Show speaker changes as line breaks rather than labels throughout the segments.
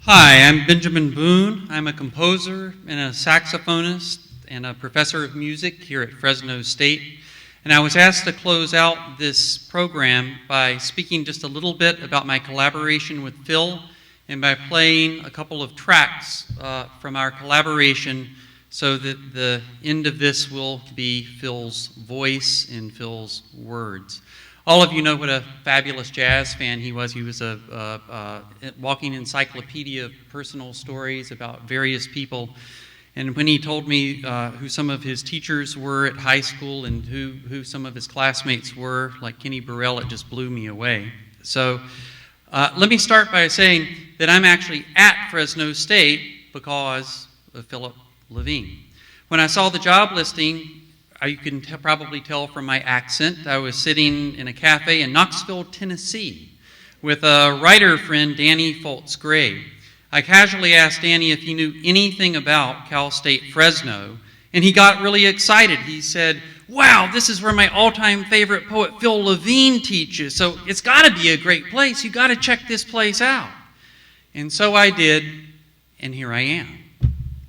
Hi, I'm Benjamin Boone. I'm a composer and a saxophonist and a professor of music here at Fresno State. And I was asked to close out this program by speaking just a little bit about my collaboration with Phil and by playing a couple of tracks from our collaboration so that the end of this will be Phil's voice and Phil's words. All of you know what a fabulous jazz fan he was. He was a walking encyclopedia of personal stories about various people. And when he told me who some of his teachers were at high school and who some of his classmates were, like Kenny Burrell, it just blew me away. So let me start by saying that I'm actually at Fresno State because of Philip Levine. When I saw the job listing, you can probably tell from my accent, I was sitting in a cafe in Knoxville, Tennessee, with a writer friend, Danny Foltz-Gray. I casually asked Danny if he knew anything about Cal State Fresno, and he got really excited. He said, "Wow, this is where my all-time favorite poet Phil Levine teaches, so it's got to be a great place. You got to check this place out." And so I did, and here I am,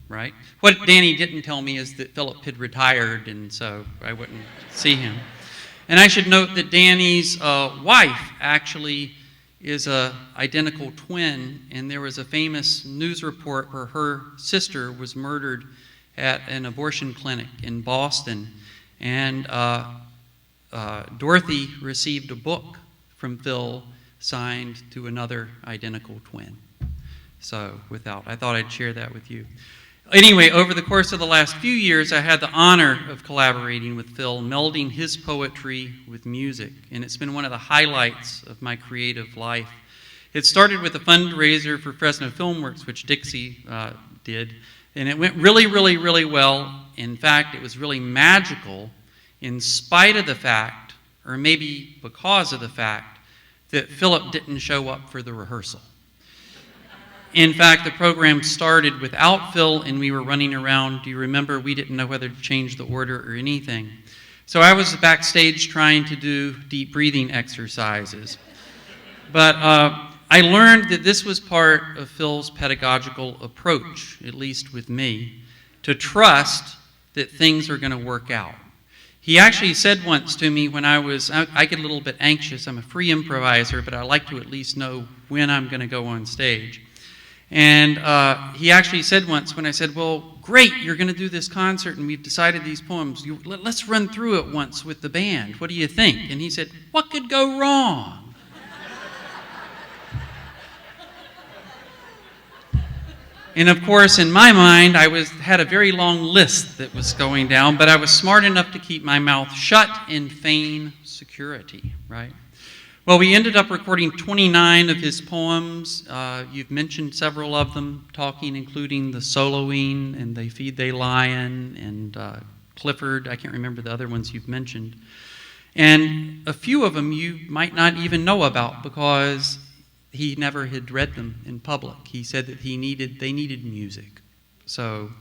right? What Danny didn't tell me is that Philip had retired, and so I wouldn't see him. And I should note that Danny's wife actually is an identical twin, and there was a famous news report where her sister was murdered at an abortion clinic in Boston. And Dorothy received a book from Phil signed to another identical twin. So I thought I'd share that with you. Anyway, over the course of the last few years, I had the honor of collaborating with Phil, melding his poetry with music, and it's been one of the highlights of my creative life. It started with a fundraiser for Fresno Filmworks, which Dixie did, and it went really, really, really well. In fact, it was really magical in spite of the fact, or maybe because of the fact, that Philip didn't show up for the rehearsal. In fact, the program started without Phil, and we were running around. Do you remember? We didn't know whether to change the order or anything. So I was backstage trying to do deep breathing exercises. But I learned that this was part of Phil's pedagogical approach, at least with me, to trust that things are going to work out. He actually said once to me when I get a little bit anxious. I'm a free improviser, but I like to at least know when I'm going to go on stage. And he actually said once when I said, "Well, great, you're going to do this concert and we've decided these poems. Let's run through it once with the band. What do you think?" And he said, "What could go wrong?" And of course, in my mind, I had a very long list that was going down, but I was smart enough to keep my mouth shut and feign security, right? Well, we ended up recording 29 of his poems. You've mentioned several of them, including the Soloing and They Feed They Lion and Clifford. I can't remember the other ones you've mentioned. And a few of them you might not even know about because he never had read them in public. He said that they needed music. So,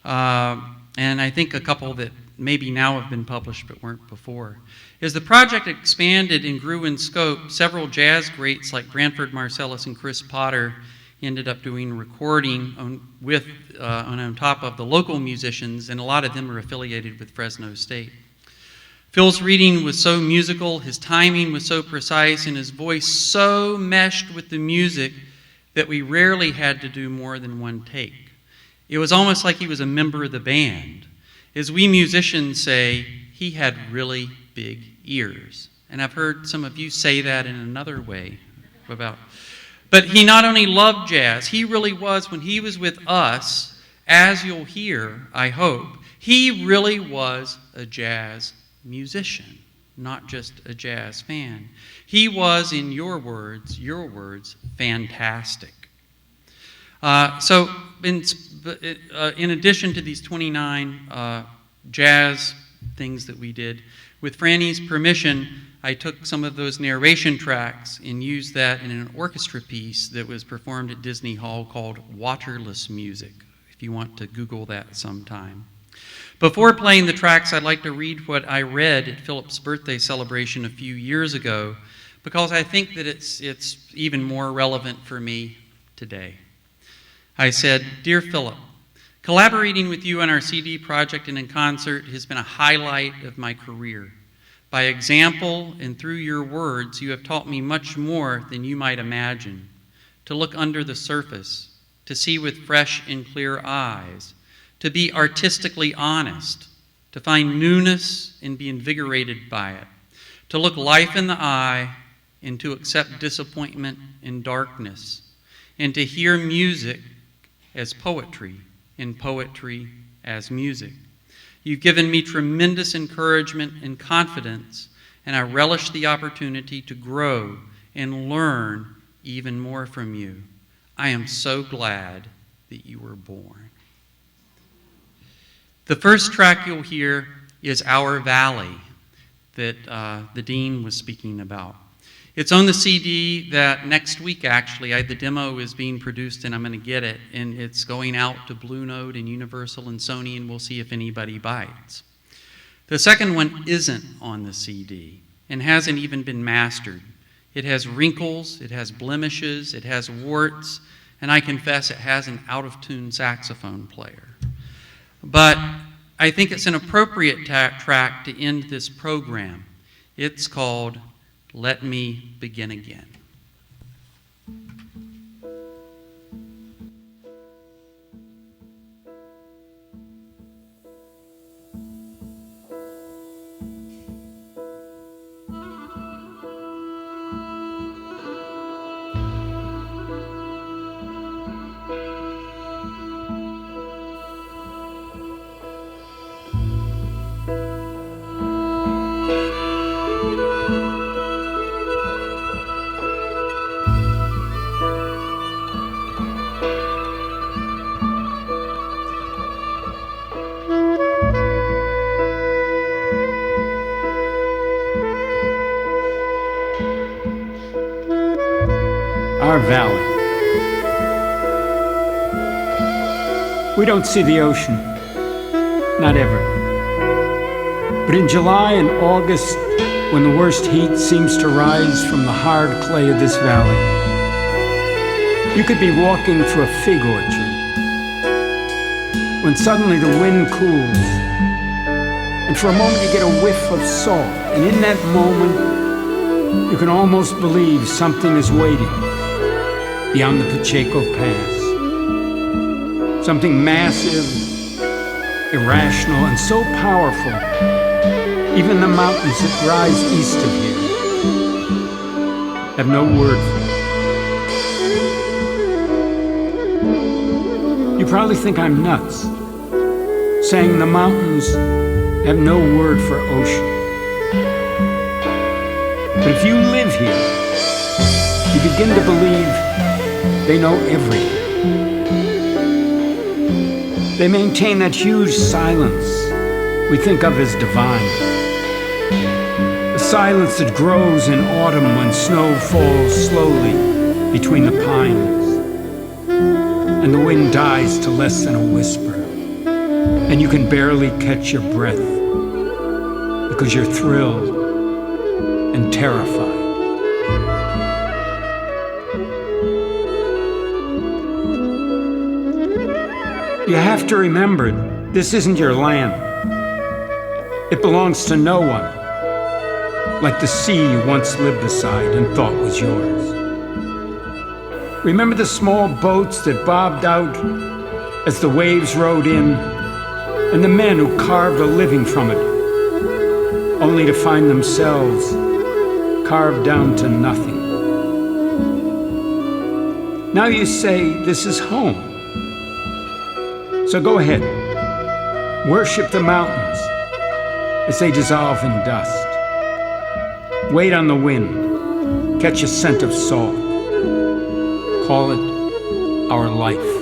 and I think a couple that maybe now have been published but weren't before. As the project expanded and grew in scope, several jazz greats like Branford Marsalis and Chris Potter ended up doing recording on top of the local musicians, and a lot of them are affiliated with Fresno State. Phil's reading was so musical, his timing was so precise, and his voice so meshed with the music that we rarely had to do more than one take. It was almost like he was a member of the band. As we musicians say, he had really big ears. And I've heard some of you say that in another way but he not only loved jazz, he really was, when he was with us, as you'll hear, I hope, he really was a jazz musician, not just a jazz fan. He was, in your words, fantastic. So in addition to these 29 jazz things that we did, with Franny's permission, I took some of those narration tracks and used that in an orchestra piece that was performed at Disney Hall called Waterless Music, if you want to Google that sometime. Before playing the tracks, I'd like to read what I read at Philip's birthday celebration a few years ago, because I think that it's even more relevant for me today. I said, "Dear Philip, collaborating with you on our CD project and in concert has been a highlight of my career. By example and through your words, you have taught me much more than you might imagine. To look under the surface, to see with fresh and clear eyes, to be artistically honest, to find newness and be invigorated by it, to look life in the eye and to accept disappointment and darkness, and to hear music as poetry and poetry as music. You've given me tremendous encouragement and confidence, and I relish the opportunity to grow and learn even more from you. I am so glad that you were born." The first track you'll hear is Our Valley that the dean was speaking about. It's on the CD that next week, actually, the demo is being produced and I'm going to get it, and it's going out to Blue Note and Universal and Sony, and we'll see if anybody bites. The second one isn't on the CD and hasn't even been mastered. It has wrinkles, it has blemishes, it has warts, and I confess it has an out-of-tune saxophone player. But I think it's an appropriate track to end this program. It's called Let Me Begin Again.
Our valley. We don't see the ocean, not ever. But in July and August, when the worst heat seems to rise from the hard clay of this valley, you could be walking through a fig orchard, when suddenly the wind cools, and for a moment you get a whiff of salt, and in that moment, you can almost believe something is waiting beyond the Pacheco Pass. Something massive, irrational, and so powerful, even the mountains that rise east of here have no word for it. You probably think I'm nuts, saying the mountains have no word for ocean. But if you live here, you begin to believe they know everything. They maintain that huge silence we think of as divine. The silence that grows in autumn when snow falls slowly between the pines, and the wind dies to less than a whisper, and you can barely catch your breath because you're thrilled and terrified. You have to remember, this isn't your land. It belongs to no one, like the sea you once lived beside and thought was yours. Remember the small boats that bobbed out as the waves rode in, and the men who carved a living from it, only to find themselves carved down to nothing. Now you say this is home. So go ahead, worship the mountains as they dissolve in dust. Wait on the wind, catch a scent of salt. Call it our life.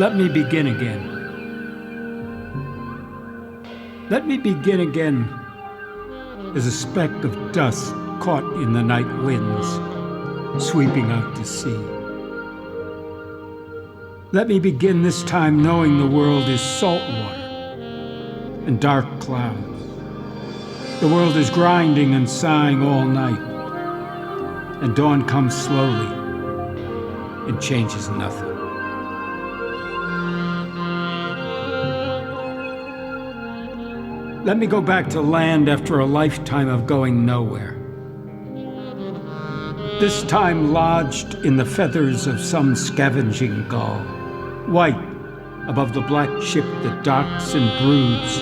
Let me begin again. Let me begin again as a speck of dust caught in the night winds, sweeping out to sea. Let me begin this time knowing the world is salt water and dark clouds. The world is grinding and sighing all night, and dawn comes slowly and changes nothing. Let me go back to land after a lifetime of going nowhere. This time lodged in the feathers of some scavenging gull, white above the black ship that docks and broods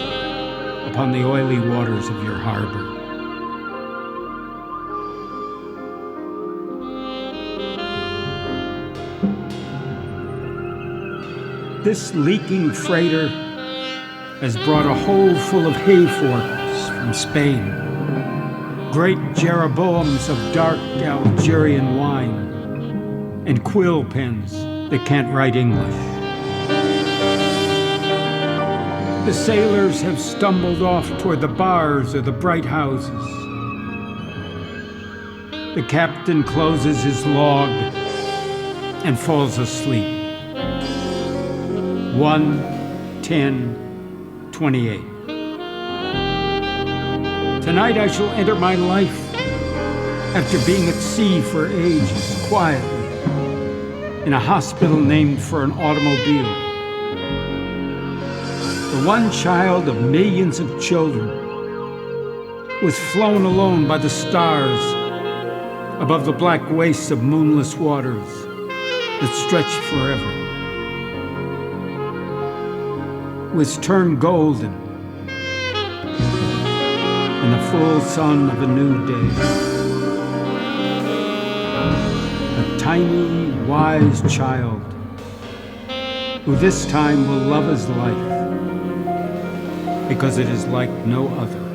upon the oily waters of your harbor. This leaking freighter has brought a hold full of hay forks from Spain, great Jeroboams of dark Algerian wine, and quill pens that can't write English. The sailors have stumbled off toward the bars or the bright houses. The captain closes his log and falls asleep. 1:10:28. Tonight I shall enter my life after being at sea for ages, quietly, in a hospital named for an automobile. The one child of millions of children was flown alone by the stars above the black wastes of moonless waters that stretch forever, was turned golden in the full sun of a new day. A tiny, wise child who this time will love his life because it is like no other.